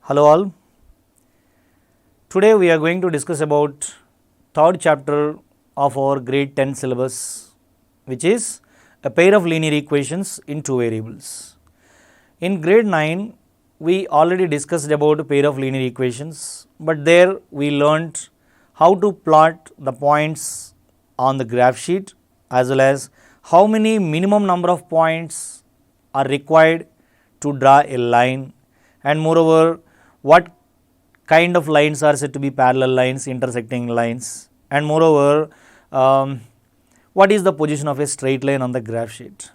Hello all. Today we are going to discuss about third chapter of our grade 10 syllabus, which is a pair of linear equations in two variables. In grade 9 we already discussed about a pair of linear equations, but there we learnt how to plot the points on the graph sheet as well as how many minimum number of points are required to draw a line, and moreover what kind of lines are said to be parallel lines, intersecting lines, and moreover what is the position of a straight line on the graph sheet.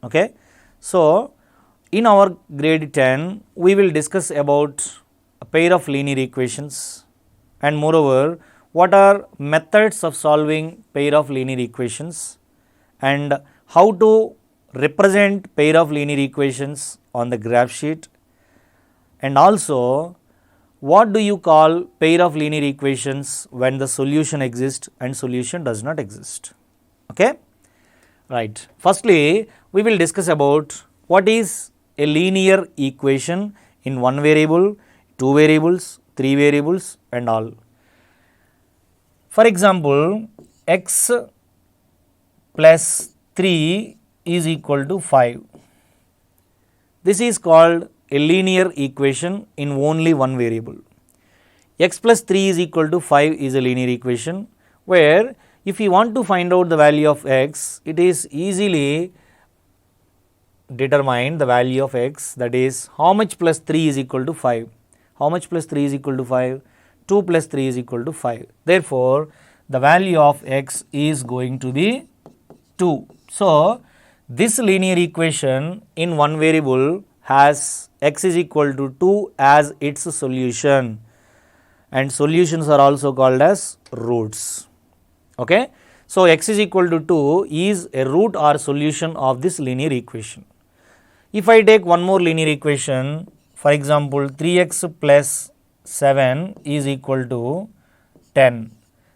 Okay. So, in our grade 10 we will discuss about a pair of linear equations, and moreover what are methods of solving pair of linear equations and how to represent pair of linear equations on the graph sheet, and also what do you call pair of linear equations when the solution exists and solution does not exist. Okay? Right. Firstly, we will discuss about what is a linear equation in one variable, two variables, three variables and all. For example, x plus 3 is equal to 5. This is called a linear equation in only one variable. X plus 3 is equal to 5 is a linear equation where if you want to find out the value of x, it is easily determined the value of x, that is how much plus 3 is equal to 5. How much plus 3 is equal to 5? 2 plus 3 is equal to 5. Therefore, the value of x is going to be 2. So, this linear equation in one variable has x is equal to 2 as its solution, and solutions are also called as roots. Okay. So, x is equal to 2 is a root or solution of this linear equation. If I take one more linear equation, for example 3x plus 7 is equal to 10.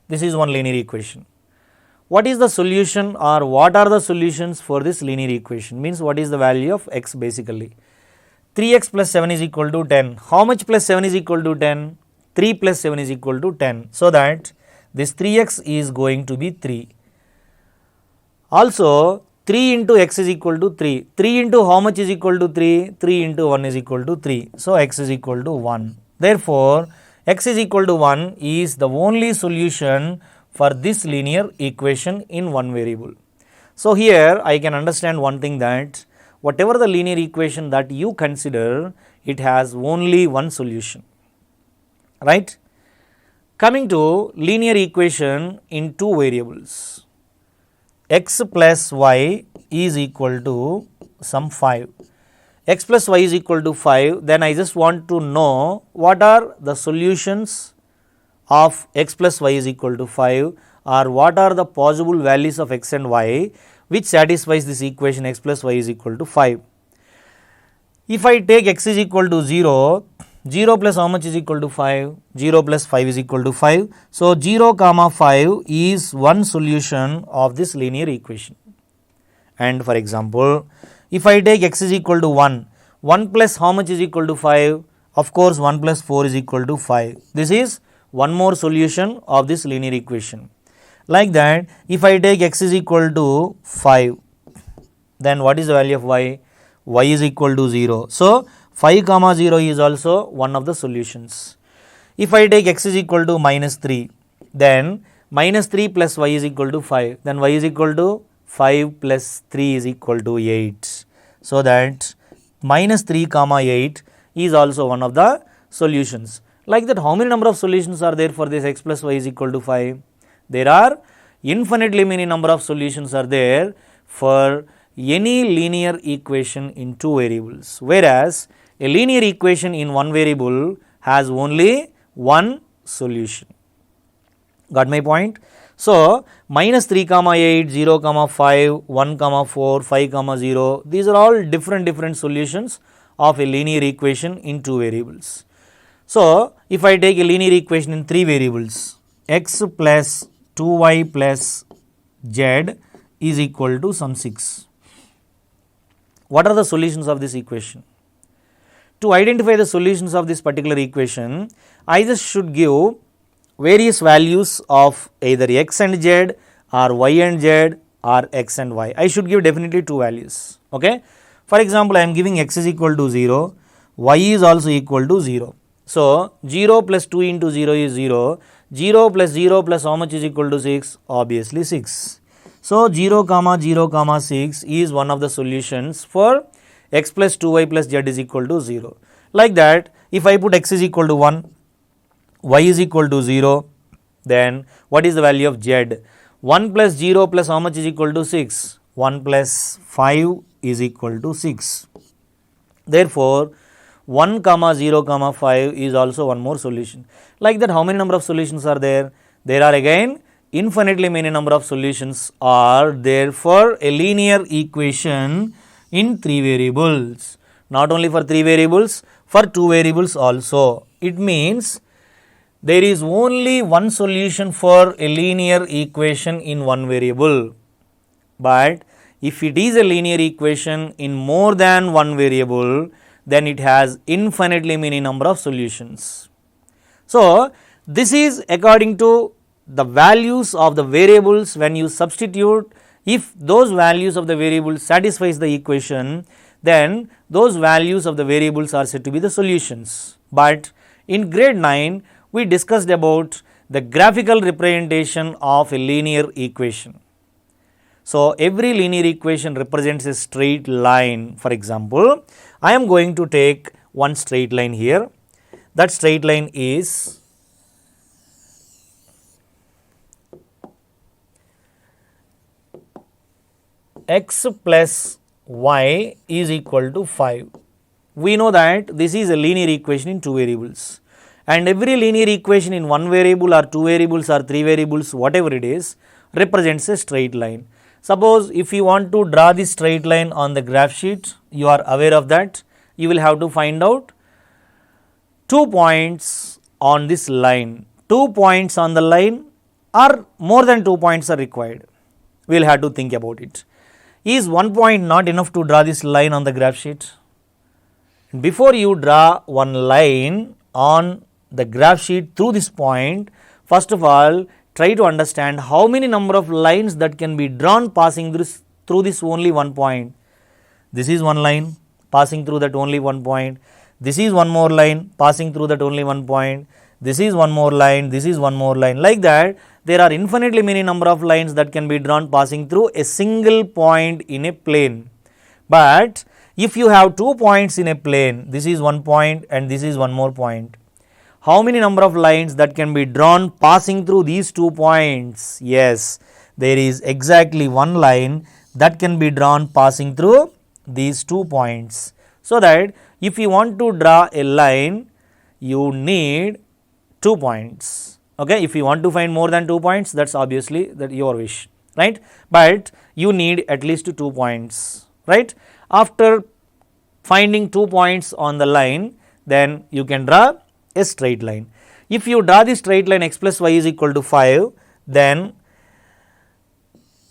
This is one linear equation. What is the solution or what are the solutions for this linear equation? Means what is the value of x basically. 3x plus 7 is equal to 10. How much plus 7 is equal to 10? 3 plus 7 is equal to 10. So, that this 3x is going to be 3. Also, 3 into x is equal to 3. 3 into how much is equal to 3? 3 into 1 is equal to 3. So, x is equal to 1. Therefore, x is equal to 1 is the only solution for this linear equation in one variable. So, here I can understand one thing, that whatever the linear equation that you consider, it has only one solution, right. Coming to linear equation in two variables, x plus y is equal to some 5. X plus y is equal to 5, then I just want to know what are the solutions of x plus y is equal to 5, or what are the possible values of x and y which satisfies this equation x plus y is equal to 5. If I take x is equal to 0, 0 plus how much is equal to 5? 0 plus 5 is equal to 5. So, 0 comma 5 is one solution of this linear equation. And for example, if I take x is equal to 1, 1 plus how much is equal to 5? Of course, 1 plus 4 is equal to 5. This is one more solution of this linear equation. Like that, if I take x is equal to 5, then what is the value of y? Y is equal to 0. So, 5 comma 0 is also one of the solutions. If I take x is equal to minus 3, then minus 3 plus y is equal to 5, then y is equal to 5 plus 3 is equal to 8. So, that minus 3 comma 8 is also one of the solutions. Like that, how many number of solutions are there for this x plus y is equal to 5? There are infinitely many number of solutions are there for any linear equation in two variables, whereas a linear equation in one variable has only one solution. Got my point? So, minus 3 comma 8, 0 comma 5, 1 comma 4, 5 comma 0, these are all different solutions of a linear equation in two variables. So, if I take a linear equation in three variables, x plus 2y plus z is equal to some 6. What are the solutions of this equation? to identify the solutions of this particular equation, I just should give various values of either x and z or y and z or x and y. I should give definitely two values. Okay. For example, I am giving x is equal to 0, y is also equal to 0. So, 0 plus 2 into 0 is 0, 0 plus how much is equal to 6? Obviously 6. So, 0 comma 0 comma 6 is one of the solutions for x plus 2y plus z is equal to 0. Like that, if I put x is equal to 1, y is equal to 0, then what is the value of z? 1 plus 0 plus how much is equal to 6? 1 plus 5 is equal to 6. Therefore, 1 comma 0 comma 5 is also one more solution. Like that, how many number of solutions are there? There are again infinitely many number of solutions are there for a linear equation in 3 variables. Not only for 3 variables, for 2 variables also. It means there is only one solution for a linear equation in one variable. But if it is a linear equation in more than one variable, then it has infinitely many number of solutions. So, this is according to the values of the variables when you substitute. If those values of the variables satisfies the equation, then those values of the variables are said to be the solutions. But in grade 9, we discussed about the graphical representation of a linear equation. So, every linear equation represents a straight line. For example, I am going to take one straight line here. That straight line is x plus y is equal to 5. We know that this is a linear equation in 2 variables, and every linear equation in 1 variable or 2 variables or 3 variables, whatever it is, represents a straight line. Suppose if you want to draw this straight line on the graph sheet, you are aware of that, you will have to find out 2 points on this line. 2 points on the line or more than 2 points are required. We will have to think about it. Is 1 point not enough to draw this line on the graph sheet? Before you draw one line on the graph sheet through this point, first of all, try to understand how many number of lines that can be drawn passing through this only one point. This is one line passing through that only one point. This is one more line passing through that only one point. This is one more line. This is one more line. Like that, there are infinitely many number of lines that can be drawn passing through a single point in a plane. But if you have 2 points in a plane, this is one point and this is one more point. How many number of lines that can be drawn passing through these 2 points? Yes, there is exactly one line that can be drawn passing through these 2 points. So that if you want to draw a line, you need 2 points. Okay, if you want to find more than 2 points, that's obviously that your wish, right? But you need at least 2 points, right? After finding 2 points on the line, then you can draw a straight line. If you draw the straight line x plus y is equal to 5, then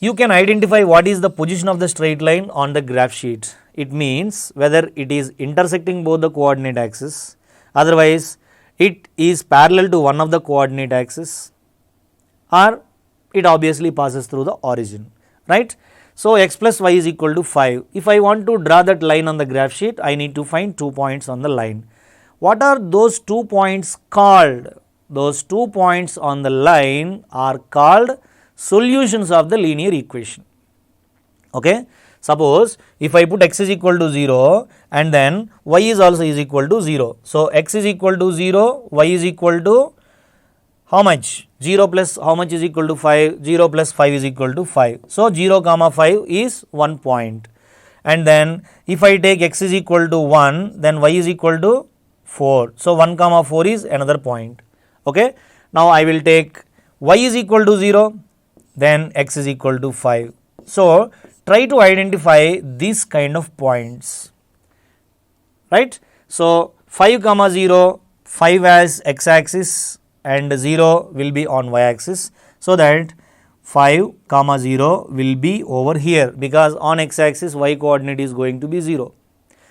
you can identify what is the position of the straight line on the graph sheet. It means whether it is intersecting both the coordinate axes, otherwise it is parallel to one of the coordinate axes, or it obviously passes through the origin, right? So, x plus y is equal to 5. If I want to draw that line on the graph sheet, I need to find 2 points on the line. What are those 2 points called? Those 2 points on the line are called solutions of the linear equation. Okay. Suppose if I put x is equal to 0 and then y is also is equal to 0. So, x is equal to 0, y is equal to how much? 0 plus how much is equal to 5? 0 plus 5 is equal to 5. So, 0 comma 5 is 1 point. And then if I take x is equal to 1, then y is equal to 4. So, 1 comma 4 is another point. Okay. Now, I will take y is equal to 0, then x is equal to 5. So, try to identify these kind of points, right. So, 5 comma 0, 5 as x axis and 0 will be on y axis. So, that 5 comma 0 will be over here, because on x axis y coordinate is going to be 0.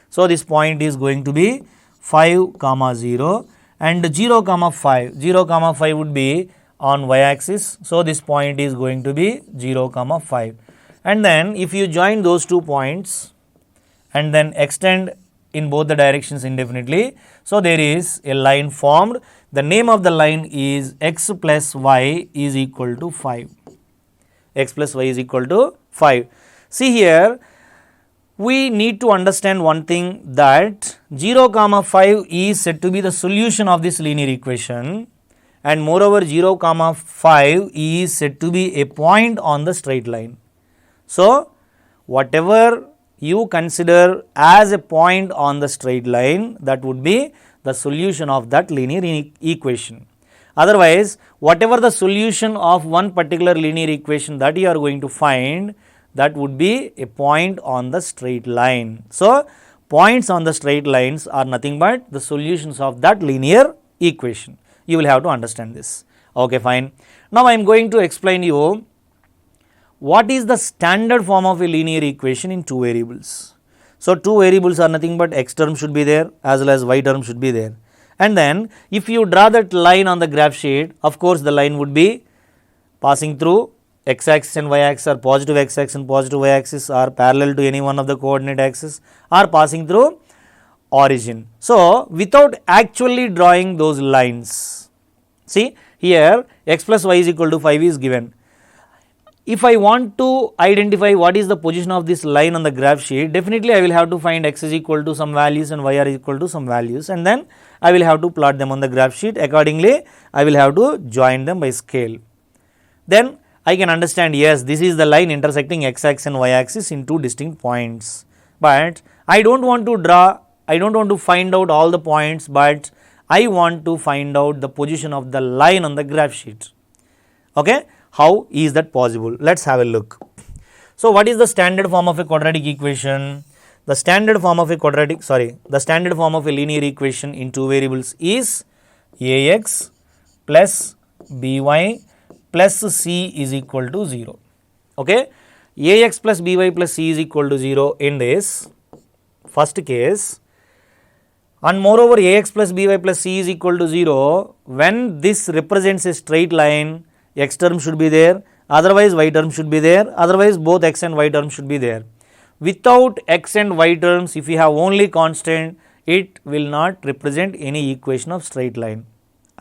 So, this point is going to be 5 comma 0 and 0 comma 5. 0 comma 5 would be on y axis. So, this point is going to be 0 comma 5, and then if you join those 2 points and then extend in both the directions indefinitely. So, there is a line formed. The name of the line is x plus y is equal to 5. X plus y is equal to 5. See here, we need to understand one thing, that 0 comma 5 is said to be the solution of this linear equation, and moreover 0 comma 5 is said to be a point on the straight line. So, whatever you consider as a point on the straight line, that would be the solution of that linear equation. Otherwise, whatever the solution of one particular linear equation that you are going to find, that would be a point on the straight line. So, points on the straight lines are nothing but the solutions of that linear equation. You will have to understand this. Okay, fine. Now, I am going to explain you what is the standard form of a linear equation in 2 variables. So, 2 variables are nothing but x term should be there as well as y term should be there. And then if you draw that line on the graph sheet, of course, the line would be passing through x axis and y axis, or positive x axis and positive y axis are parallel to any one of the coordinate axes, are passing through origin. So, without actually drawing those lines, see here x plus y is equal to 5 is given. If I want to identify what is the position of this line on the graph sheet, definitely I will have to find x is equal to some values and y are equal to some values, and then I will have to plot them on the graph sheet. Accordingly, I will have to join them by scale. Then I can understand, yes, this is the line intersecting x axis and y axis in 2 distinct points. But I don't want to draw, I don't want to find out all the points, but I want to find out the position of the line on the graph sheet. Okay? How is that possible? Let us have a look. So, what is the standard form of a quadratic equation? The standard form of a linear equation in 2 variables is ax plus by plus c is equal to 0. Okay? Ax plus by plus c is equal to 0 in this first case, and moreover ax plus by plus c is equal to 0 when this represents a straight line. X term should be there, otherwise y term should be there, otherwise both x and y terms should be there. Without x and y terms, if you have only constant, it will not represent any equation of straight line,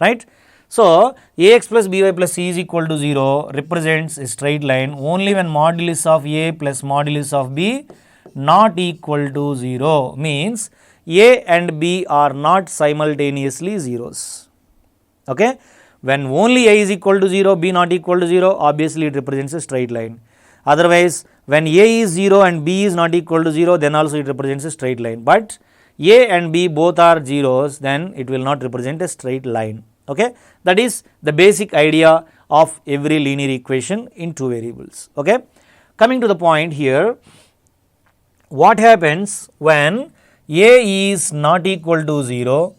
right. So, ax plus by plus c is equal to 0 represents a straight line only when modulus of a plus modulus of b not equal to 0, means a and b are not simultaneously zeros. Okay. When only a is equal to 0, b not equal to 0, obviously it represents a straight line. Otherwise, when a is 0 and b is not equal to 0, then also it represents a straight line. But a and b both are zeros, then it will not represent a straight line. Okay? That is the basic idea of every linear equation in 2 variables. Okay? Coming to the point here, what happens when a is not equal to 0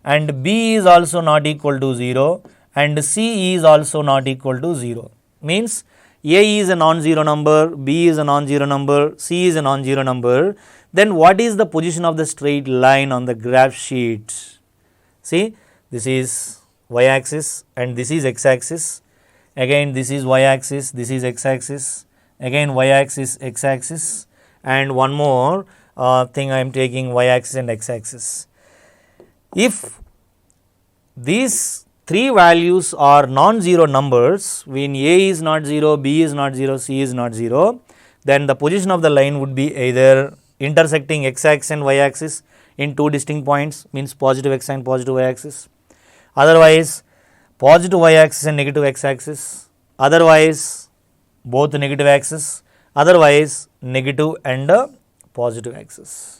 and b is also not equal to 0 and c is also not equal to 0, means a is a non-zero number, b is a non-zero number, c is a non-zero number, then what is the position of the straight line on the graph sheet? See, this is y axis and this is x axis, again this is y axis, this is x axis, again y axis, x axis, and one more thing I am taking y axis and x axis. If these 3 values are non-zero numbers, when a is not 0, b is not 0, c is not 0, then the position of the line would be either intersecting x axis and y axis in 2 distinct points, means positive x and positive y axis, otherwise positive y axis and negative x axis, otherwise both negative axis, otherwise negative and positive axis.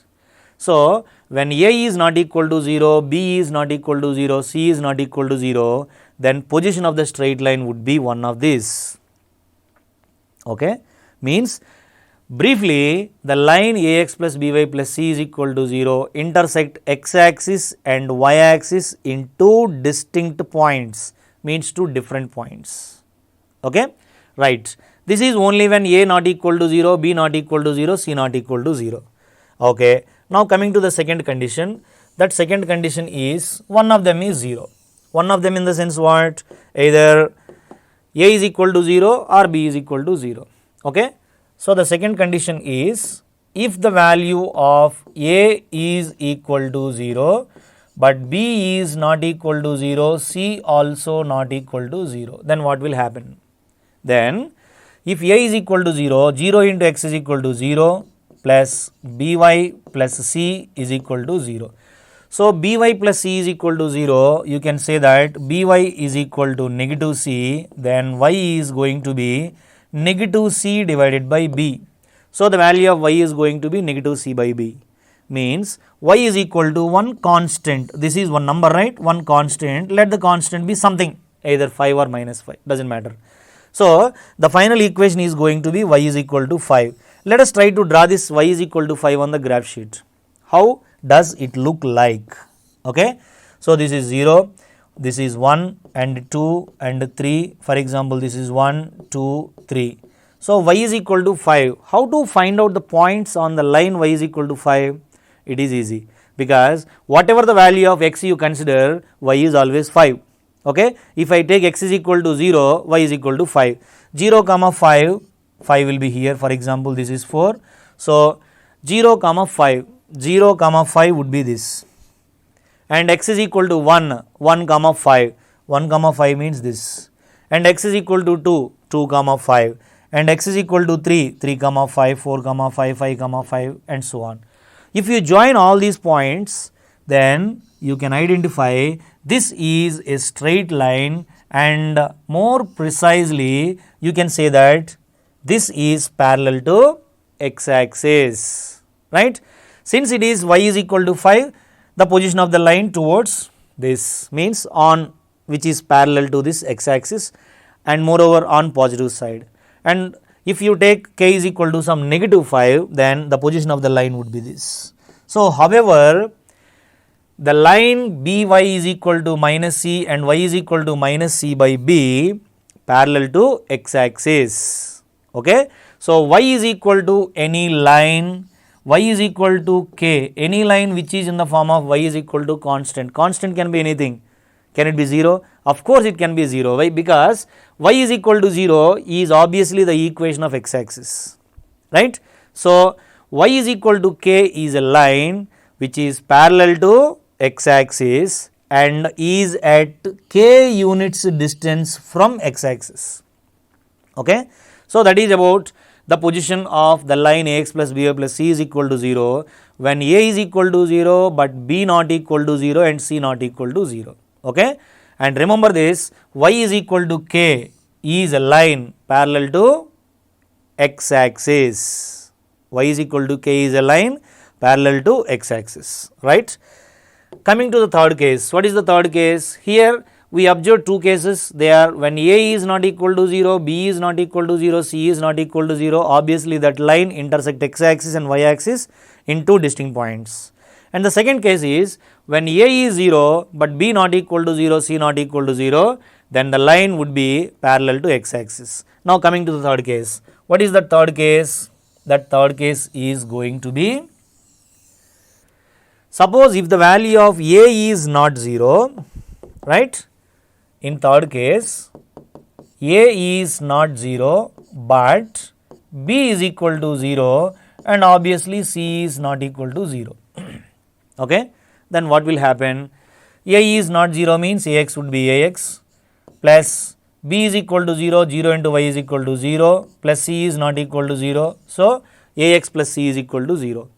So, when a is not equal to 0, b is not equal to 0, c is not equal to 0, then position of the straight line would be one of these. Okay? Means briefly, the line ax plus by plus c is equal to 0 intersect x axis and y axis in 2 distinct points, means 2 different points. Okay? Right. This is only when a not equal to 0, b not equal to 0, c not equal to 0. Okay. Now, coming to the second condition, that second condition is one of them is 0. One of them in the sense what? Either A is equal to 0 or B is equal to 0. Okay. So, the second condition is if the value of A is equal to 0, but B is not equal to 0, C also not equal to 0, then what will happen? Then if A is equal to 0, 0 into x is equal to 0 plus by plus C is equal to 0. So, by plus C is equal to 0, you can say that by is equal to negative C, then y is going to be negative C divided by B. So, the value of y is going to be negative C by B, means y is equal to one constant. This is one number, right? One constant. Let the constant be something, either 5 or minus 5, does not matter. So, the final equation is going to be y is equal to 5. Let us try to draw this y is equal to 5 on the graph sheet. How does it look like? Okay. So, this is 0, this is 1 and 2 and 3. For example, this is 1, 2, 3. So, y is equal to 5. How to find out the points on the line y is equal to 5? It is easy, because whatever the value of x you consider, y is always 5. Okay. If I take x is equal to 0, y is equal to 5. 0 comma 5, 5 will be here. For example, this is 4. So, 0 comma 5, 0 comma 5 would be this, and x is equal to 1, 1 comma 5, 1 comma 5 means this, and x is equal to 2, 2 comma 5, and x is equal to 3, 3 comma 5, 4 comma 5, 5 comma 5 and so on. If you join all these points, then you can identify this is a straight line, and more precisely you can say that this is parallel to x axis, right. Since it is y is equal to 5, the position of the line towards this means on which is parallel to this x axis, and moreover on positive side. And if you take k is equal to some negative 5, then the position of the line would be this. So, however, the line by is equal to minus c and y is equal to minus c by b parallel to x axis. Okay. So, y is equal to any line, y is equal to k, any line which is in the form of y is equal to constant. Constant can be anything. Can it be 0? Of course, it can be 0. Why? Because y is equal to 0 is obviously the equation of x axis, right. So, y is equal to k is a line which is parallel to x axis and is at k units distance from x axis. Okay. So, that is about the position of the line ax plus by plus c is equal to 0 when a is equal to 0, but b not equal to 0 and c not equal to 0. Okay. And remember this, y is equal to k is a line parallel to x axis, y is equal to k is a line parallel to x axis, right. Coming to the third case, what is the third case? Here we observe two cases. They are when a is not equal to 0, b is not equal to 0, c is not equal to 0. Obviously, that line intersect x axis and y axis in two distinct points. And the second case is when a is 0, but b not equal to 0, c not equal to 0, then the line would be parallel to x axis. Now, coming to the third case, what is the third case? That third case is going to be, suppose if the value of a is not 0, right. In third case, a is not 0, but b is equal to 0 and obviously c is not equal to 0. Okay. Then what will happen? A is not 0 means ax would be ax plus b is equal to 0, 0 into y is equal to 0 plus c is not equal to 0. So, ax plus c is equal to 0.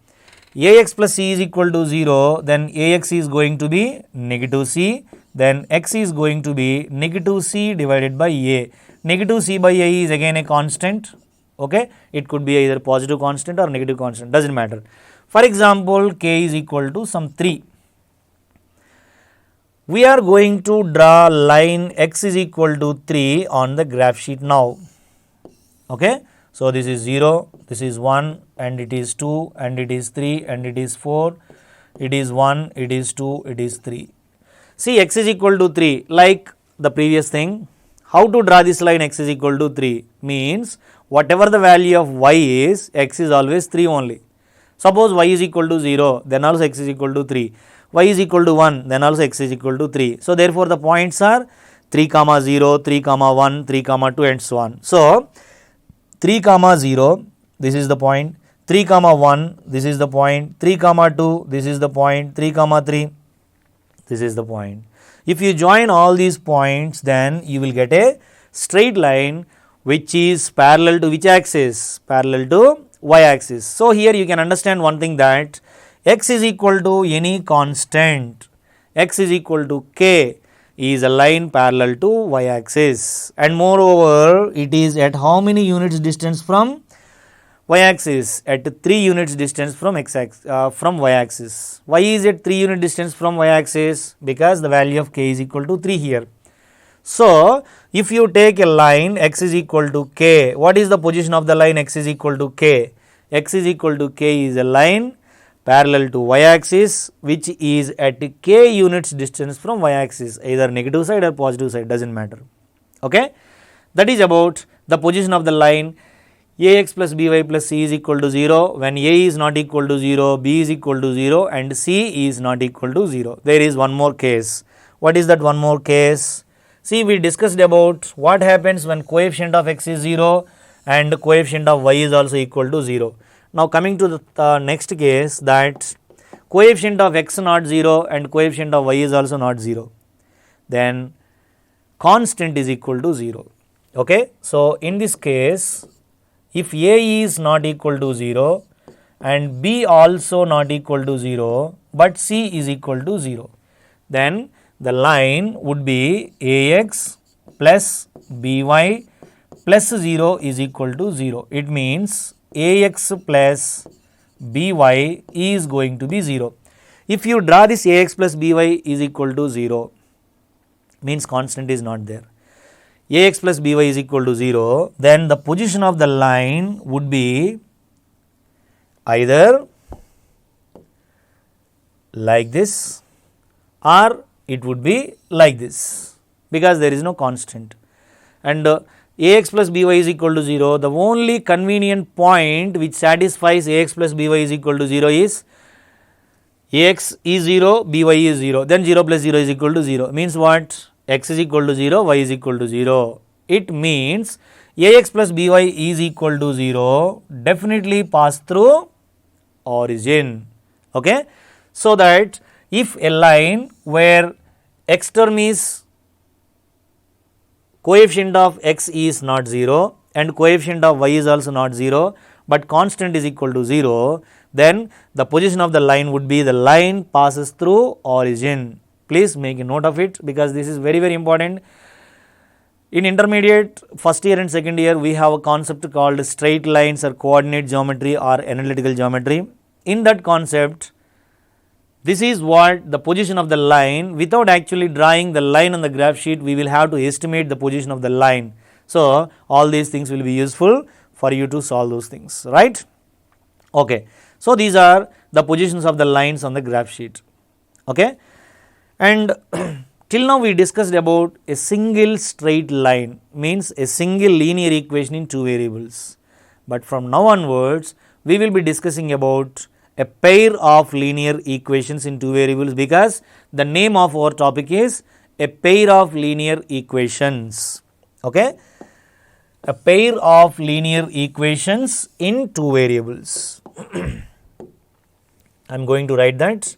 Ax plus c is equal to 0, then ax is going to be negative c, then x is going to be negative c divided by a. Negative c by a is again a constant. Okay. It could be either positive constant or negative constant, does not matter. For example, k is equal to some 3. We are going to draw line x is equal to 3 on the graph sheet now. Okay. So, this is 0, this is 1 and it is 2 and it is 3 and it is 4, it is 1, it is 2, it is 3. See, x is equal to 3, like the previous thing. How to draw this line x is equal to 3? Means whatever the value of y is, x is always 3 only. Suppose y is equal to 0, then also x is equal to 3. y is equal to 1, then also x is equal to 3. So, therefore, the points are 3 comma 0, 3 comma 1, 3 comma 2 and so on. So, 3 comma 0, this is the point, 3 comma 1, this is the point, 3 comma 2, this is the point, 3 comma 3, this is the point. If you join all these points, then you will get a straight line which is parallel to which axis? Parallel to y axis. So, here you can understand one thing, that x is equal to any constant, x is equal to k is a line parallel to y axis, and moreover it is at how many units distance from y axis? At 3 units distance from from y axis. Why is it 3 unit distance from y axis? Because the value of k is equal to 3 here. So, if you take a line x is equal to k, what is the position of the line x is equal to k? X is equal to k is a line parallel to y axis which is at k units distance from y axis, either negative side or positive side, does not matter. Okay? That is about the position of the line ax plus by plus c is equal to 0 when a is not equal to 0, b is equal to 0 and c is not equal to 0. There is one more case. What is that one more case? See, we discussed about what happens when coefficient of x is 0 and coefficient of y is also equal to 0. Now, coming to the next case, that coefficient of x not 0 and coefficient of y is also not 0, then constant is equal to 0. Okay? So, in this case, if a is not equal to 0 and b also not equal to 0, but c is equal to 0, then the line would be ax plus by plus 0 is equal to 0. It means ax plus by is going to be 0. If you draw this ax plus by is equal to 0, means constant is not there. Ax plus by is equal to 0, then the position of the line would be either like this or it would be like this, because there is no constant, and ax plus by is equal to 0. The only convenient point which satisfies ax plus by is equal to 0 is ax is 0, by is 0, then 0 plus 0 is equal to 0, means what? X is equal to 0, y is equal to 0. It means ax plus by is equal to 0 definitely pass through origin. Okay? So, that if a line where x term is coefficient of x is not 0 and coefficient of y is also not 0, but constant is equal to 0, then the position of the line would be the line passes through origin. Please make a note of it, because this is very, very important. In intermediate first year and second year, we have a concept called straight lines or coordinate geometry or analytical geometry. In that concept, this is what the position of the line, without actually drawing the line on the graph sheet, we will have to estimate the position of the line. So, all these things will be useful for you to solve those things, right? Okay. So, these are the positions of the lines on the graph sheet. Okay. And till now we discussed about a single straight line, means a single linear equation in 2 variables. But from now onwards, we will be discussing about a pair of linear equations in 2 variables, because the name of our topic is a pair of linear equations. Okay? A pair of linear equations in 2 variables. I am going to write that,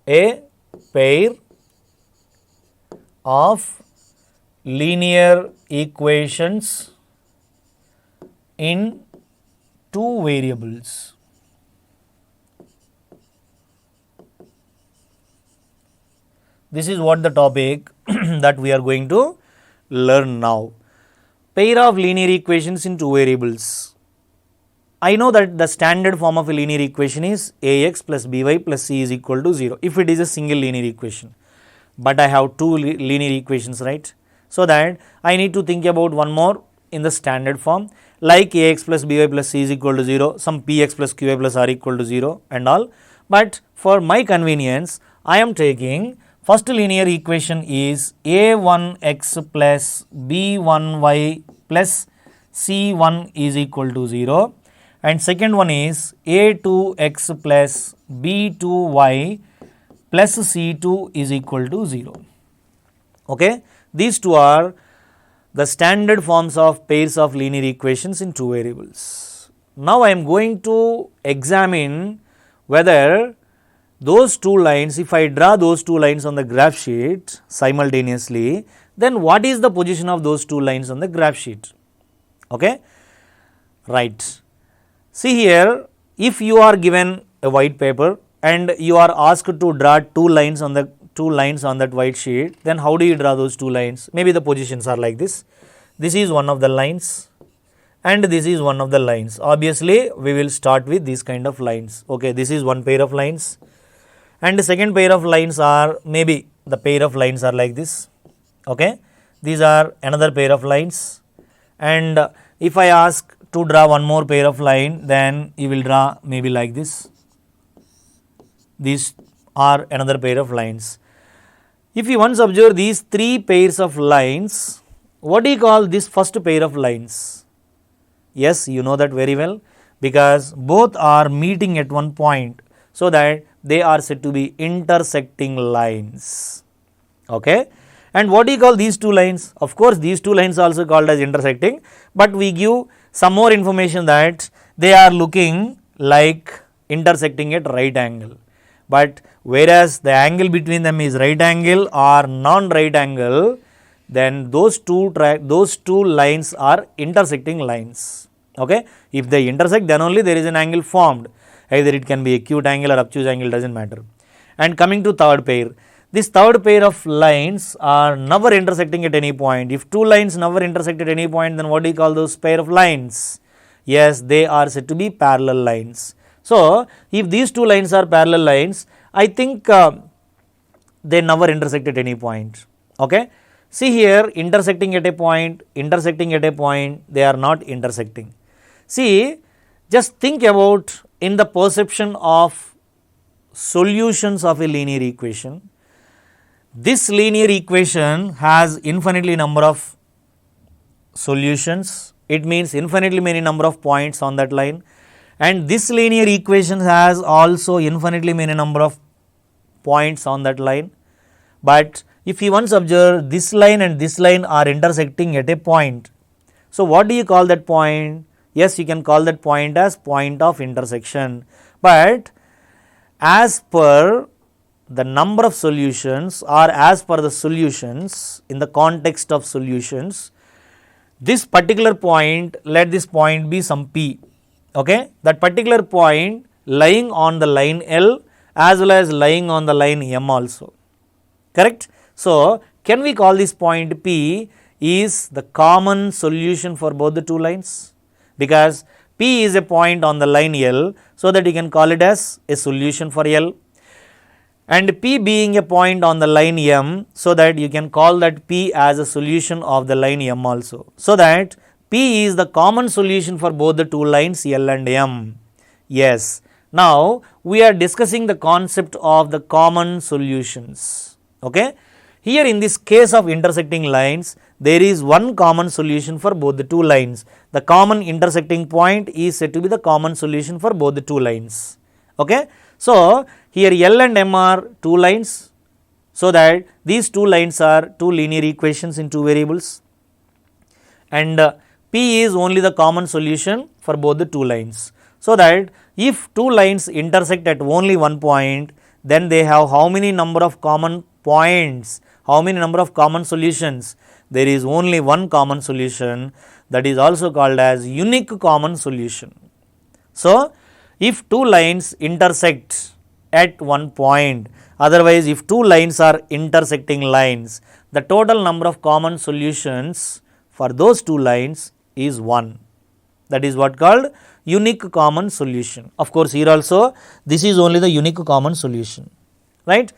a pair of linear equations in 2 variables. This is what the topic that we are going to learn now. Pair of linear equations in 2 variables. I know that the standard form of a linear equation is ax plus by plus c is equal to 0 if it is a single linear equation. But I have 2 linear equations, right? So, that I need to think about one more in the standard form, like ax plus by plus c is equal to 0, some px plus qy plus r equal to 0 and all. But for my convenience, I am taking first linear equation is a1x plus b1y plus c1 is equal to 0, and second one is a2x plus b2y plus C2 is equal to 0. Okay. These two are the standard forms of pairs of linear equations in two variables. Now, I am going to examine whether those two lines, if I draw those two lines on the graph sheet simultaneously, then what is the position of those two lines on the graph sheet? Okay. Right. See here, if you are given a white paper and you are asked to draw two lines on that white sheet, then how do you draw those two lines? Maybe the positions are like this. This is one of the lines and this is one of the lines. Obviously, we will start with these kind of lines. Okay, this is one pair of lines and the second pair of lines are, maybe the pair of lines are like this. Okay, these are another pair of lines, and if I ask to draw one more pair of line, then you will draw maybe like this. These are another pair of lines. If you once observe these three pairs of lines, what do you call this first pair of lines? Yes, you know that very well, because both are meeting at one point, so that they are said to be intersecting lines. Okay. And what do you call these two lines? Of course, these two lines are also called as intersecting, but we give some more information that they are looking like intersecting at right angle. But whereas the angle between them is right angle or non-right angle, then those two lines are intersecting lines. Okay. If they intersect, then only there is an angle formed. Either it can be acute angle or obtuse angle, doesn't matter. And coming to third pair, this third pair of lines are never intersecting at any point. If two lines never intersect at any point, then what do you call those pair of lines? Yes, they are said to be parallel lines. So, if these two lines are parallel lines, I think they never intersect at any point. Okay. See here, intersecting at a point, they are not intersecting. See, just think about in the perception of solutions of a linear equation. This linear equation has infinitely number of solutions. It means infinitely many number of points on that line, and this linear equation has also infinitely many number of points on that line. But if you once observe this line and this line are intersecting at a point, so what do you call that point? Yes, you can call that point as point of intersection. But as per the number of solutions or as per the solutions, in the context of solutions, this particular point, let this point be some P. Okay, that particular point lying on the line L as well as lying on the line M also. Correct? So, can we call this point P is the common solution for both the two lines? Because P is a point on the line L, so that you can call it as a solution for L, and P being a point on the line M, so that you can call that P as a solution of the line M also. So that P is the common solution for both the two lines L and M. Yes. Now, we are discussing the concept of the common solutions. Okay. Here in this case of intersecting lines, there is one common solution for both the two lines. The common intersecting point is said to be the common solution for both the two lines. Okay. So, here L and M are two lines, so that these two lines are two linear equations in two variables, and P is only the common solution for both the two lines. So that if two lines intersect at only one point, then they have how many number of common points, how many number of common solutions? There is only one common solution, that is also called as unique common solution. So, if two lines intersect at one point, otherwise if two lines are intersecting lines, the total number of common solutions for those two lines is 1. That is what called unique common solution. Of course, here also this is only the unique common solution, right.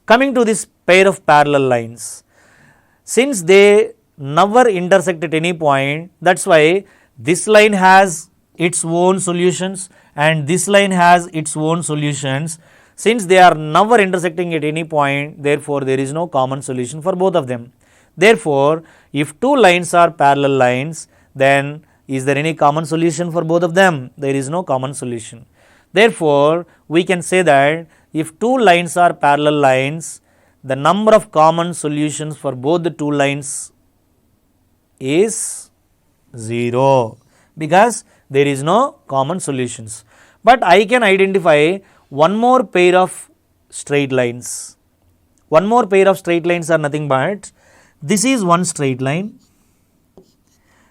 Coming to this pair of parallel lines, since they never intersect at any point, that is why this line has its own solutions and this line has its own solutions. Since they are never intersecting at any point, therefore, there is no common solution for both of them. Therefore, if two lines are parallel lines, then is there any common solution for both of them? There is no common solution. Therefore, we can say that if two lines are parallel lines, the number of common solutions for both the two lines is 0 because there is no common solutions. But I can identify one more pair of straight lines. One more pair of straight lines are nothing but this is one straight line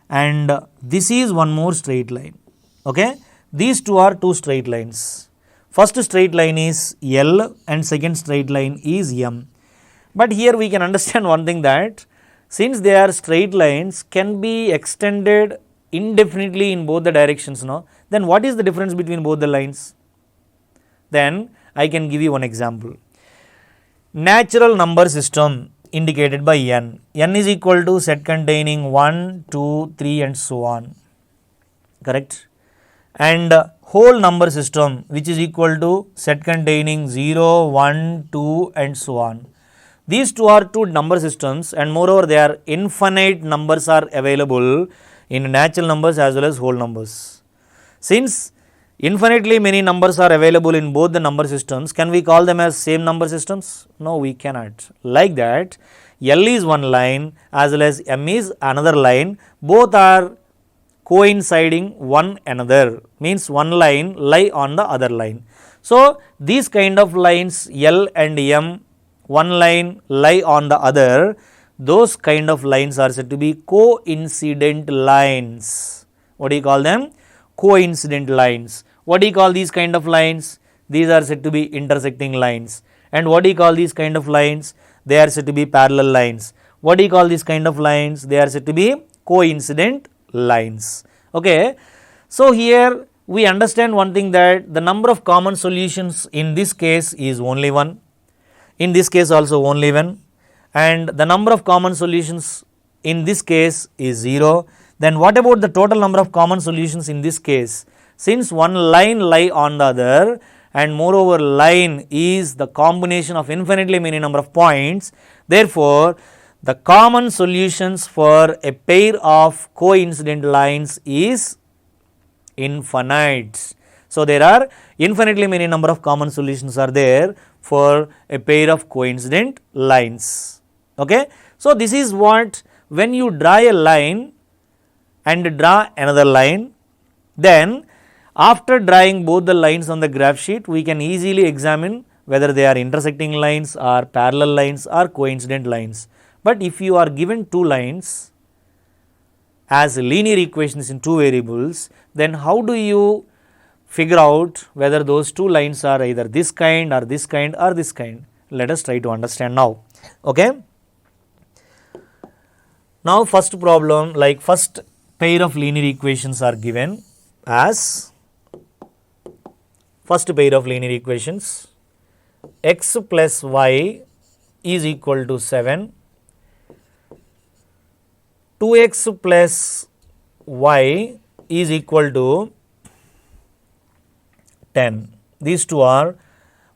and this is one more straight line. Okay, these two are two straight lines. First straight line is L and second straight line is M. But here we can understand one thing, that since they are straight lines can be extended indefinitely in both the directions, no? Then what is the difference between both the lines? Then I can give you one example. Natural number system indicated by n. N is equal to set containing 1, 2, 3 and so on. Correct? And whole number system which is equal to set containing 0, 1, 2 and so on. These two are two number systems and moreover they are infinite numbers are available in natural numbers as well as whole numbers. Since infinitely many numbers are available in both the number systems, can we call them as same number systems? No, we cannot. Like that, L is one line as well as M is another line. Both are coinciding one another, means one line lie on the other line. So, these kind of lines L and M, one line lie on the other, those kind of lines are said to be coincident lines. What do you call them? Coincident lines. What do you call these kind of lines? These are said to be intersecting lines. And what do you call these kind of lines? They are said to be parallel lines. What do you call these kind of lines? They are said to be coincident lines. Okay. So, here we understand one thing, that the number of common solutions in this case is only one. In this case also only one, and the number of common solutions in this case is 0. Then what about the total number of common solutions in this case? Since one line lie on the other and moreover line is the combination of infinitely many number of points, therefore, the common solutions for a pair of coincident lines is infinite. So, there are infinitely many number of common solutions are there for a pair of coincident lines. Okay. So, this is what, when you draw a line and draw another line, then after drawing both the lines on the graph sheet, we can easily examine whether they are intersecting lines or parallel lines or coincident lines. But if you are given two lines as linear equations in two variables, then how do you figure out whether those two lines are either this kind or this kind or this kind? Let us try to understand now. Okay. Now, first problem, like first pair of linear equations are given as first pair of linear equations, x plus y is equal to 7, 2x plus y is equal to 10. These two are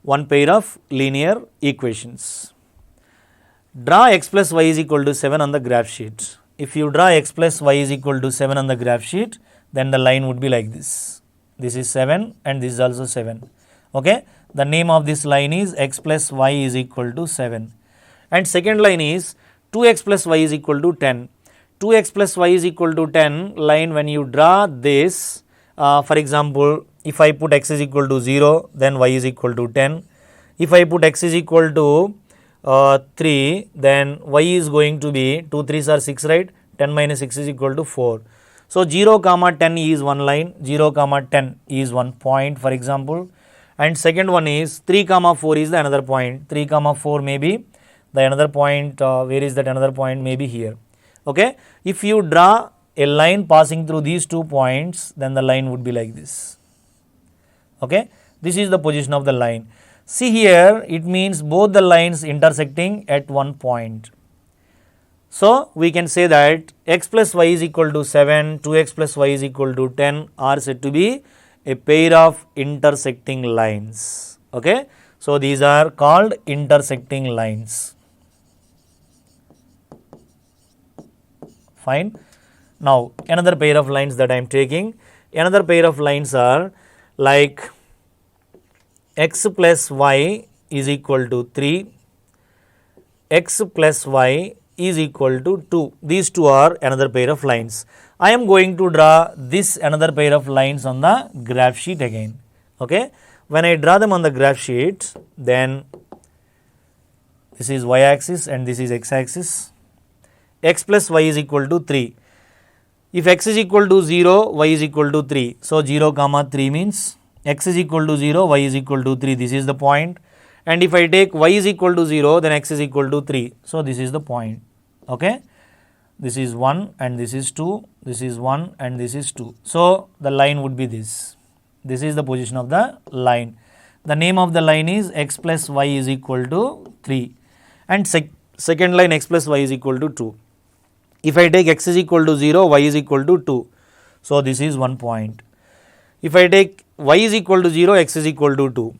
one pair of linear equations. Draw x plus y is equal to 7 on the graph sheet. If you draw x plus y is equal to 7 on the graph sheet, then the line would be like this. This is 7 and this is also 7. Okay. The name of this line is x plus y is equal to 7. And second line is 2x plus y is equal to 10. 2x plus y is equal to 10 line, when you draw this, for example, if I put x is equal to 0, then y is equal to 10. If I put x is equal to 3, then y is going to be 2 3s are 6, right? 10 minus 6 is equal to 4. So, 0 comma 10 is one line, 0 comma 10 is one point, for example, and second one is 3 comma 4 is the another point, 3 comma 4 may be the another point, where is that another point, may be here. Okay. If you draw a line passing through these 2 points, then the line would be like this. Okay. This is the position of the line. See here, it means both the lines intersecting at one point. So, we can say that x plus y is equal to 7, 2x plus y is equal to 10 are said to be a pair of intersecting lines. Okay. So, these are called intersecting lines. Fine. Now, another pair of lines that I am taking, another pair of lines are like x plus y is equal to 3, x plus y is equal to 2. These two are another pair of lines. I am going to draw this another pair of lines on the graph sheet again. Okay. When I draw them on the graph sheet, then this is y axis and this is x axis. X plus y is equal to 3. If x is equal to 0, y is equal to 3. So, 0 comma 3 means x is equal to 0, y is equal to 3. This is the point. And if I take y is equal to 0, then x is equal to 3. So, this is the point. Okay. This is 1 and this is 2. This is 1 and this is 2. So, the line would be this. This is the position of the line. The name of the line is x plus y is equal to 3. And second line x plus y is equal to 2. If I take x is equal to 0, y is equal to 2. So, this is one point. If I take y is equal to 0, x is equal to 2.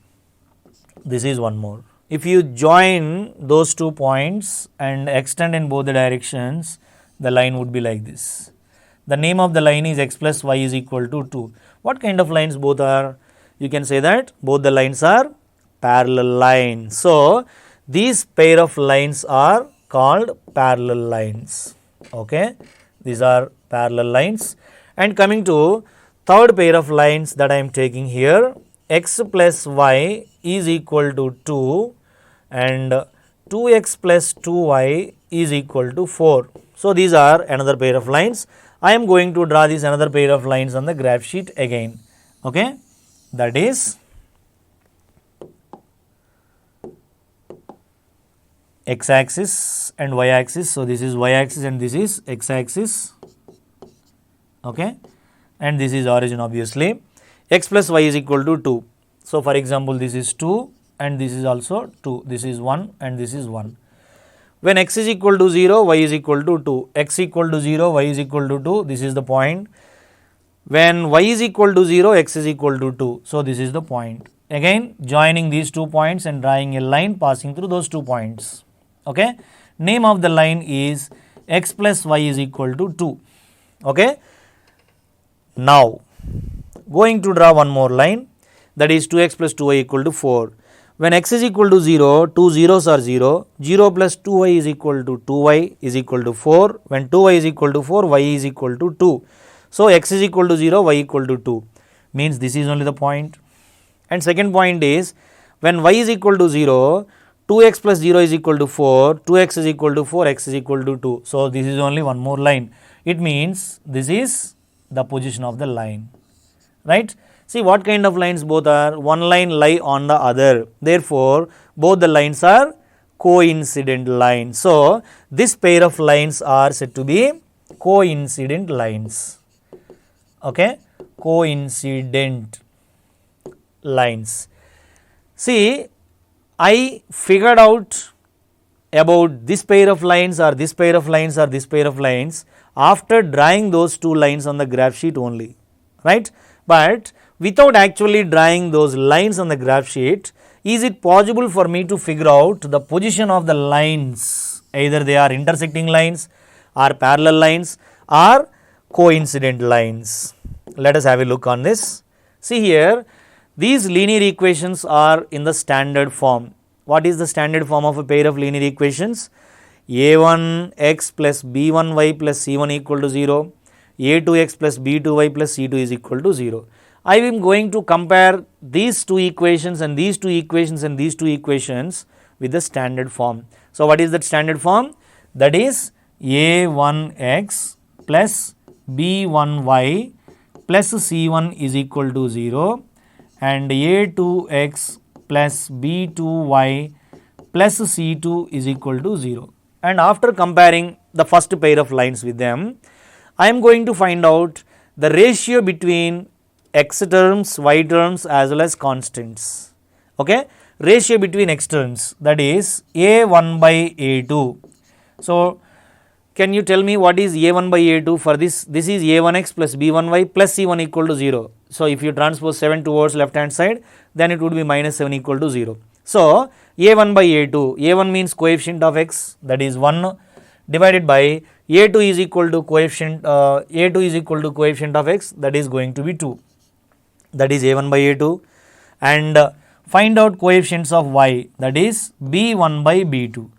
This is one more. If you join those 2 points and extend in both the directions, the line would be like this. The name of the line is x plus y is equal to 2. What kind of lines both are? You can say that both the lines are parallel lines. So, these pair of lines are called parallel lines. Okay, these are parallel lines. And coming to third pair of lines that I am taking here, x plus y is equal to 2 and 2x plus 2y is equal to 4. So, these are another pair of lines. I am going to draw this another pair of lines on the graph sheet again. Okay, that is x axis and y axis. So, this is y axis and this is x axis. Okay, and this is origin obviously. X plus y is equal to 2. So, for example, this is 2 and this is also 2. This is 1 and this is 1. When x is equal to 0, y is equal to 2. X equal to 0, y is equal to 2. This is the point. When y is equal to 0, x is equal to 2. So, this is the point. Again, joining these 2 points and drawing a line passing through those 2 points. Okay. Name of the line is x plus y is equal to 2. Okay. Now, going to draw one more line, that is 2x plus 2y equal to 4. When x is equal to 0, two zeros are 0. 0 plus 2y is equal to 2y is equal to 4. When 2y is equal to 4, y is equal to 2. So, x is equal to 0, y equal to 2, means this is only the point. And second point is, when y is equal to 0, 2x plus 0 is equal to 4, 2x is equal to 4, x is equal to 2. So, this is only one more line. It means this is the position of the line, right. See what kind of lines both are? One line lie on the other. Therefore, both the lines are coincident lines. So, this pair of lines are said to be coincident lines. Okay, coincident lines. See, I figured out about this pair of lines or this pair of lines or this pair of lines after drawing those 2 lines on the graph sheet only, right. But without actually drawing those lines on the graph sheet, is it possible for me to figure out the position of the lines? Either they are intersecting lines or parallel lines or coincident lines. Let us have a look on this. See here, these linear equations are in the standard form. What is the standard form of a pair of linear equations? a1x plus b1y plus c1 equal to 0, a2x plus b2y plus c2 is equal to 0. I am going to compare these 2 equations and these 2 equations and these 2 equations with the standard form. So, what is that standard form? That is a1x plus b1y plus c1 is equal to 0 and a2x plus b2y plus c2 is equal to 0. And after comparing the first pair of lines with them, I am going to find out the ratio between x terms, y terms as well as constants. Okay, ratio between x terms, that is a1 by a2. So, can you tell me what is a1 by a2 for this? This is a1x plus b1y plus c1 equal to 0. So, if you transpose 7 towards left hand side, then it would be minus 7 equal to 0. So, a1 by a2, a1 means coefficient of x, that is 1 divided by a2 is equal to coefficient of x, that is going to be 2. That is a1 by a2, and find out coefficients of y, that is b1 by b2.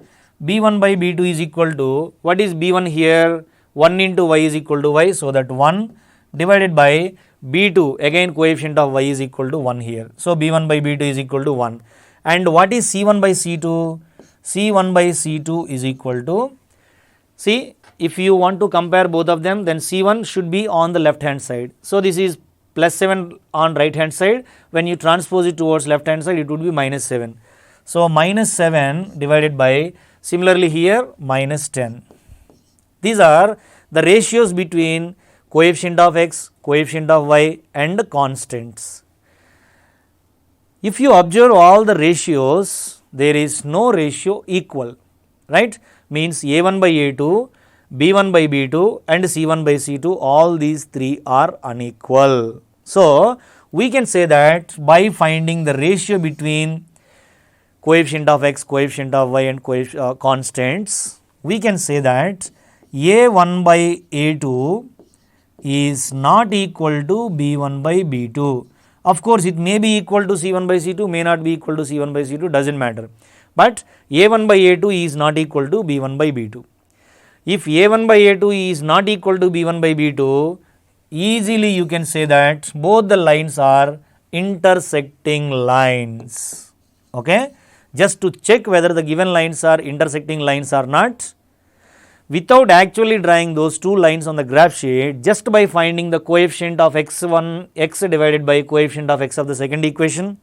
b1 by b2 is equal to, what is b1 here? 1 into y is equal to y, so that 1 divided by b2, again coefficient of y is equal to 1 here. So b1 by b2 is equal to 1. And what is c1 by c2? c1 by c2 is equal to, see, if you want to compare both of them, then c1 should be on the left hand side. So this is plus 7 on right hand side. When you transpose it towards left hand side, it would be minus 7. So minus 7 divided by, similarly here, minus 10. These are the ratios between coefficient of x, coefficient of y and constants. If you observe all the ratios, there is no ratio equal, right? Means a1 by a2, b1 by b2 and c1 by c2, all these three are unequal. So we can say that by finding the ratio between coefficient of x, coefficient of y and constants, we can say that a1 by a2 is not equal to b1 by b2. Of course, it may be equal to c1 by c2, may not be equal to c1 by c2, doesn't matter. But a1 by a2 is not equal to b1 by b2. If a1 by a2 is not equal to b1 by b2, easily you can say that both the lines are intersecting lines. Okay? Just to check whether the given lines are intersecting lines or not, without actually drawing those two lines on the graph sheet, just by finding the coefficient of x1, x divided by coefficient of x of the second equation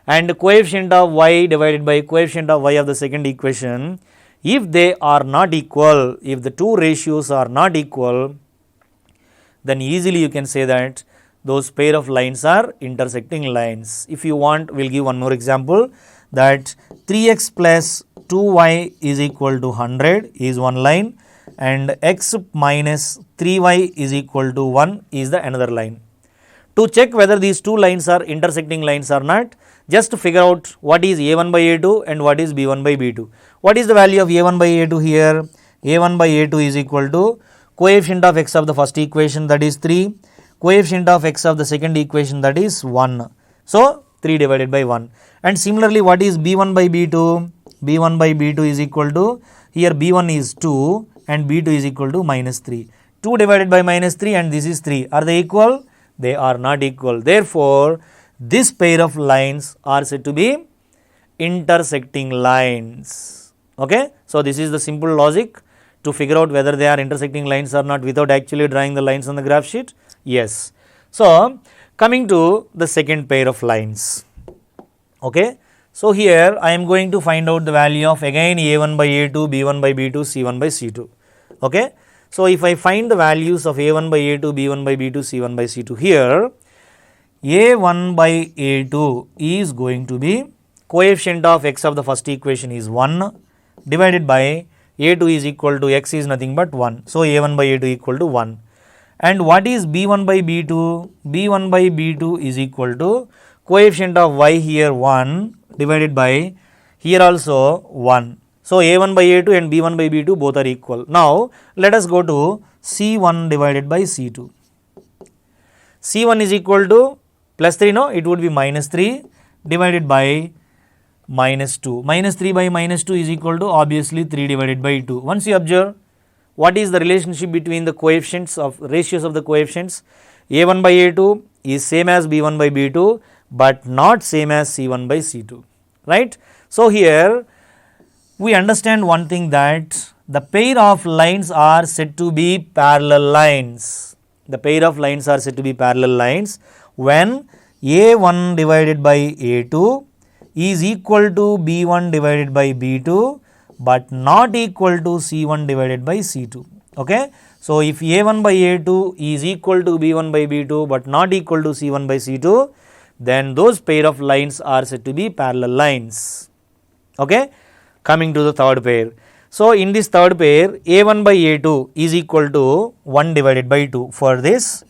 and coefficient of y divided by coefficient of y of the second equation, if they are not equal, if the two ratios are not equal, then easily you can say that those pair of lines are intersecting lines. If you want, we will give one more example, that 3x plus 2y is equal to 100 is one line and x minus 3y is equal to 1 is the another line. To check whether these two lines are intersecting lines or not, just figure out what is a1 by a2 and what is b1 by b2. What is the value of a1 by a2 here? a1 by a2 is equal to coefficient of x of the first equation, that is 3, coefficient of x of the second equation, that is 1. So 3 divided by 1. And similarly, what is b1 by b2? b1 by b2 is equal to, here b1 is 2 and b2 is equal to minus 3. 2 divided by minus 3 and this is 3. Are they equal? They are not equal. Therefore, this pair of lines are said to be intersecting lines. Okay? So this is the simple logic to figure out whether they are intersecting lines or not without actually drawing the lines on the graph sheet. Yes. So coming to the second pair of lines. Okay. So here I am going to find out the value of again a1 by a2, b1 by b2, c1 by c2. Okay. So if I find the values of a1 by a2, b1 by b2, c1 by c2 here, a1 by a2 is going to be coefficient of x of the first equation is 1 divided by a2 is equal to x is nothing but 1. So a1 by a2 equal to 1. And what is b1 by b2? b1 by b2 is equal to coefficient of y here 1 divided by here also 1. So a1 by a2 and b1 by b2 both are equal. Now let us go to c1 divided by c2. c1 is equal to plus 3, no, it would be minus 3 divided by minus 2. Minus 3 by minus 2 is equal to obviously 3 divided by 2. Once you observe what is the relationship between the coefficients of ratios of the coefficients, a1 by a2 is same as b1 by b2 but not same as c1 by c2, right. So here we understand one thing, that the pair of lines are said to be parallel lines. The pair of lines are said to be parallel lines when a1 divided by a2 is equal to b1 divided by b2 but not equal to c1 divided by c2. Okay. So if a1 by a2 is equal to b1 by b2 but not equal to c1 by c2, then those pair of lines are said to be parallel lines. Okay. Coming to the third pair. So in this third pair, a1 by a2 is equal to 1 divided by 2. For this,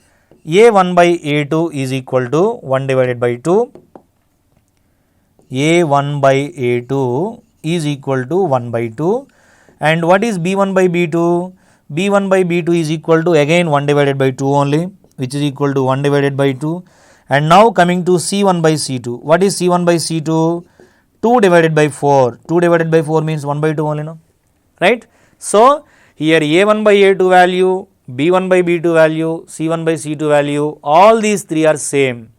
a1 by a2 is equal to 1 divided by 2. a1 by a2 is equal to 1 by 2. And what is b1 by b2? b1 by b2 is equal to again 1 divided by 2 only, which is equal to 1 divided by 2. And now coming to C1 by C2. What is C1 by C2? 2 divided by 4. 2 divided by 4 means 1 by 2 only, no? Right? So, here A1 by A2 value, B1 by B2 value, C1 by C2 value, all these three are same.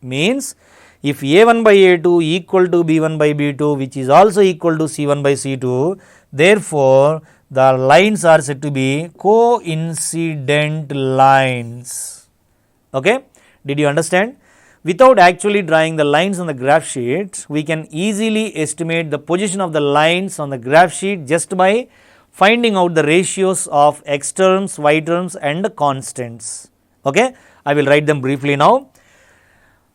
Means, if A1 by A2 equal to B1 by B2, which is also equal to C1 by C2, therefore, the lines are said to be coincident lines. Okay? Did you understand? Without actually drawing the lines on the graph sheet, we can easily estimate the position of the lines on the graph sheet just by finding out the ratios of x terms, y terms and constants. Okay? I will write them briefly now.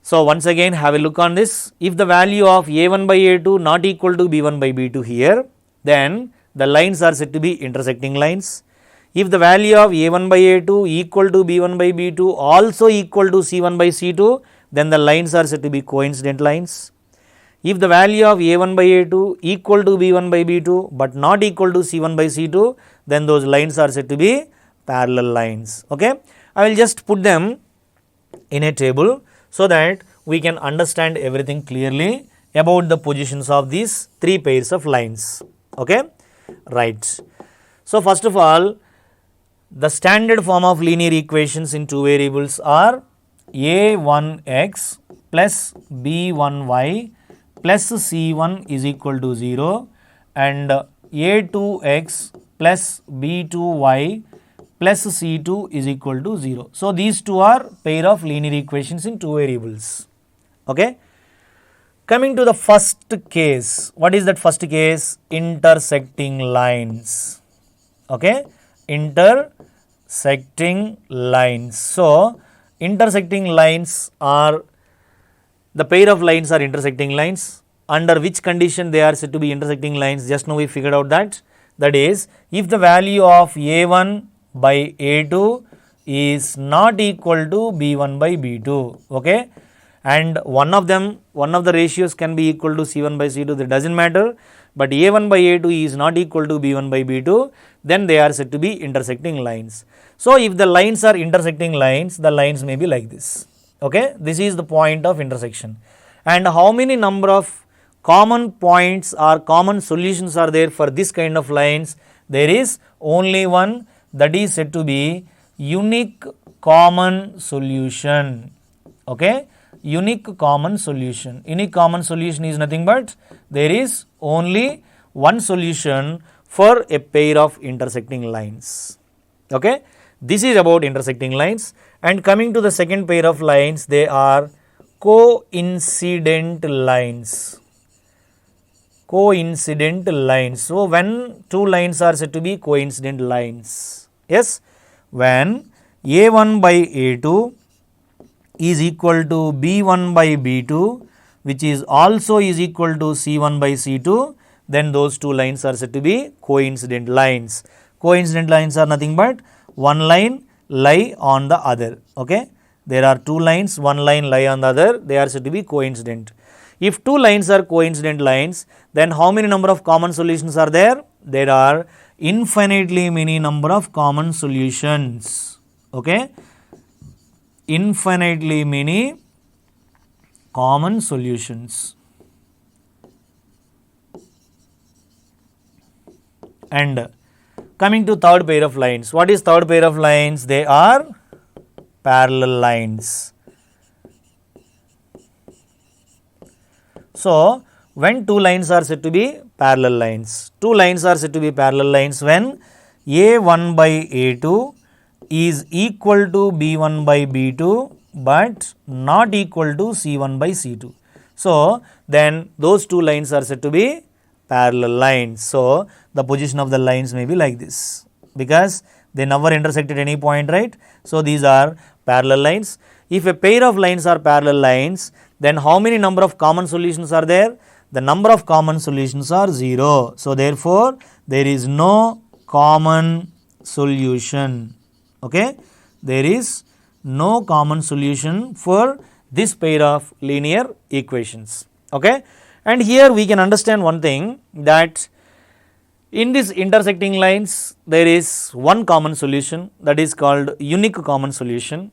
So, once again have a look on this. If the value of A1 by A2 not equal to B1 by B2 here, then the lines are said to be intersecting lines. If the value of A1 by A2 equal to B1 by B2 also equal to C1 by C2, then the lines are said to be coincident lines. If the value of A1 by A2 equal to B1 by B2 but not equal to C1 by C2, then those lines are said to be parallel lines. Okay? I will just put them in a table so that we can understand everything clearly about the positions of these three pairs of lines. Okay? Right. So, first of all, the standard form of linear equations in two variables are a1x plus b1y plus c1 is equal to 0 and a2x plus b2y plus c2 is equal to 0. So, these two are pair of linear equations in two variables. Okay. Coming to the first case, what is that first case? Intersecting lines. Okay. Intersecting lines. So, intersecting lines are, the pair of lines are intersecting lines. Under which condition they are said to be intersecting lines? Just now we figured out that. That is, if the value of A1 by A2 is not equal to B1 by B2. Okay. And one of the ratios can be equal to C1 by C2, that does not matter, but A1 by A2 is not equal to B1 by B2, then they are said to be intersecting lines. So, if the lines are intersecting lines, the lines may be like this. Okay? This is the point of intersection. And how many number of common points or common solutions are there for this kind of lines? There is only one, that is said to be unique common solution. Okay? Unique common solution. Unique common solution is nothing but there is only one solution for a pair of intersecting lines. Okay? This is about intersecting lines. And coming to the second pair of lines, they are coincident lines. Coincident lines. So, when two lines are said to be coincident lines. Yes? When A1 by A2 is equal to B1 by B2, which is also is equal to C1 by C2, then those two lines are said to be coincident lines. Coincident lines are nothing but one line lie on the other. Okay? There are two lines, one line lie on the other, they are said to be coincident. If two lines are coincident lines, then how many number of common solutions are there? There are infinitely many number of common solutions. Okay? Infinitely many common solutions. And coming to third pair of lines, what is third pair of lines? They are parallel lines. So, when two lines are said to be parallel lines, two lines are said to be parallel lines when A1 by A2 is equal to B1 by B2 but not equal to C1 by C2. So, then those two lines are said to be parallel lines. So, the position of the lines may be like this because they never intersect at any point, right. So, these are parallel lines. If a pair of lines are parallel lines, then how many number of common solutions are there? The number of common solutions are 0. So, therefore, there is no common solution. Okay? There is no common solution for this pair of linear equations. Okay? And here we can understand one thing, that in this intersecting lines there is one common solution, that is called unique common solution,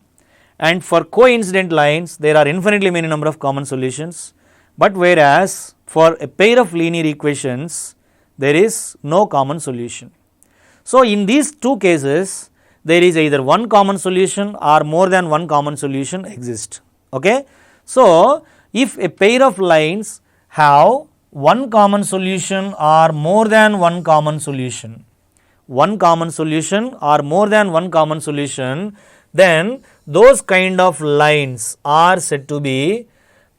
and for coincident lines there are infinitely many number of common solutions, but whereas for a pair of linear equations there is no common solution. So, in these two cases there is either one common solution or more than one common solution exist. Okay? So, if a pair of lines have one common solution or more than one common solution, one common solution or more than one common solution, then those kind of lines are said to be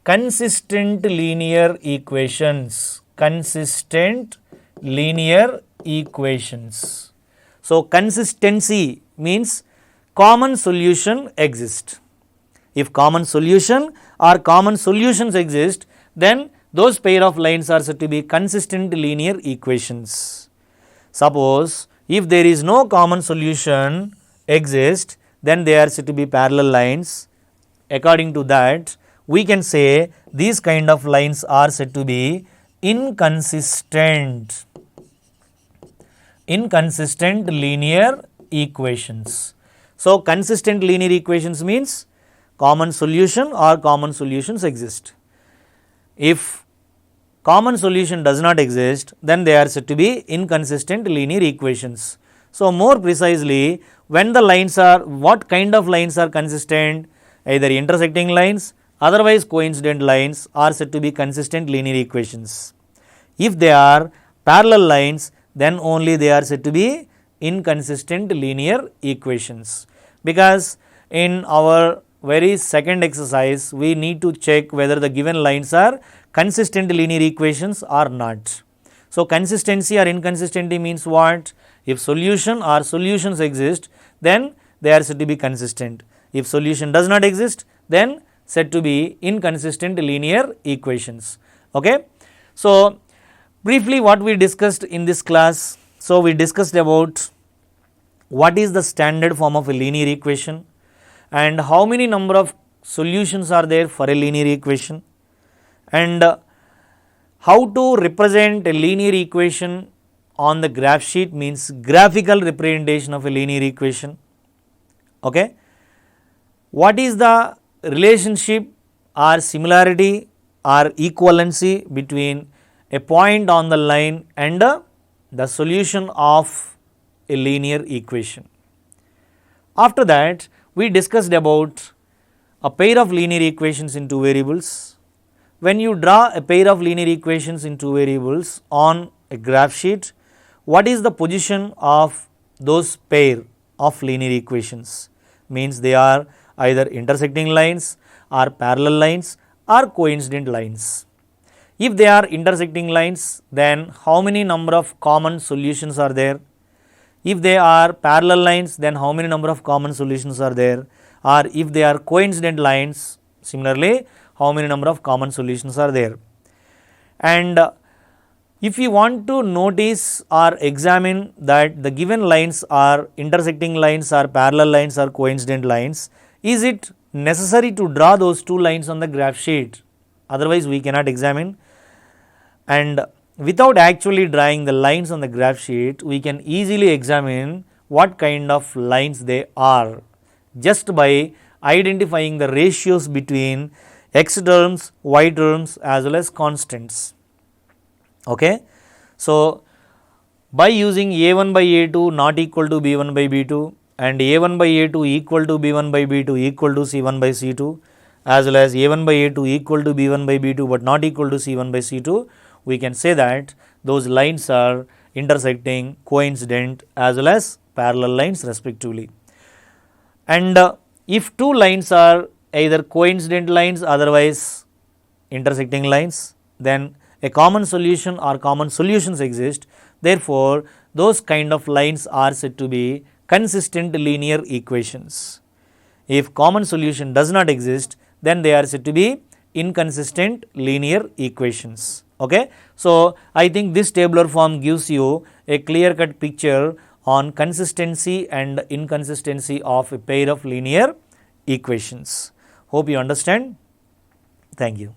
consistent linear equations. Consistent linear equations. So, consistency means common solution exists. If common solution or common solutions exist, then those pair of lines are said to be consistent linear equations. Suppose if there is no common solution exist, then they are said to be parallel lines. According to that, we can say these kind of lines are said to be inconsistent linear equations. So, consistent linear equations means common solution or common solutions exist. If common solution does not exist, then they are said to be inconsistent linear equations. So, more precisely, when the lines are, what kind of lines are consistent? Either intersecting lines, otherwise coincident lines are said to be consistent linear equations. If they are parallel lines, then only they are said to be inconsistent linear equations. Because in our very second exercise, we need to check whether the given lines are consistent linear equations or not. So, consistency or inconsistency means what? If solution or solutions exist, then they are said to be consistent. If solution does not exist, then said to be inconsistent linear equations. Okay? So, briefly what we discussed in this class. So, we discussed about what is the standard form of a linear equation and how many number of solutions are there for a linear equation, and how to represent a linear equation on the graph sheet, means graphical representation of a linear equation. Okay? What is the relationship or similarity or equivalency between a point on the line and the solution of a linear equation. After that, we discussed about a pair of linear equations in two variables. When you draw a pair of linear equations in two variables on a graph sheet, what is the position of those pair of linear equations? Means they are either intersecting lines or parallel lines or coincident lines. If they are intersecting lines, then how many number of common solutions are there? If they are parallel lines, then how many number of common solutions are there? Or if they are coincident lines, similarly, how many number of common solutions are there? And if you want to notice or examine that the given lines are intersecting lines or parallel lines or coincident lines, is it necessary to draw those two lines on the graph sheet? Otherwise, we cannot examine. And without actually drawing the lines on the graph sheet, we can easily examine what kind of lines they are just by identifying the ratios between x terms, y terms as well as constants. Okay? So, by using a1 by a2 not equal to b1 by b2 and a1 by a2 equal to b1 by b2 equal to c1 by c2, as well as a1 by a2 equal to b1 by b2 but not equal to c1 by c2, we can say that those lines are intersecting, coincident as well as parallel lines respectively. And if two lines are either coincident lines, otherwise intersecting lines, then a common solution or common solutions exist. Therefore, those kind of lines are said to be consistent linear equations. If common solution does not exist, then they are said to be inconsistent linear equations. Okay? So, I think this tabular form gives you a clear cut picture on consistency and inconsistency of a pair of linear equations. Hope you understand. Thank you.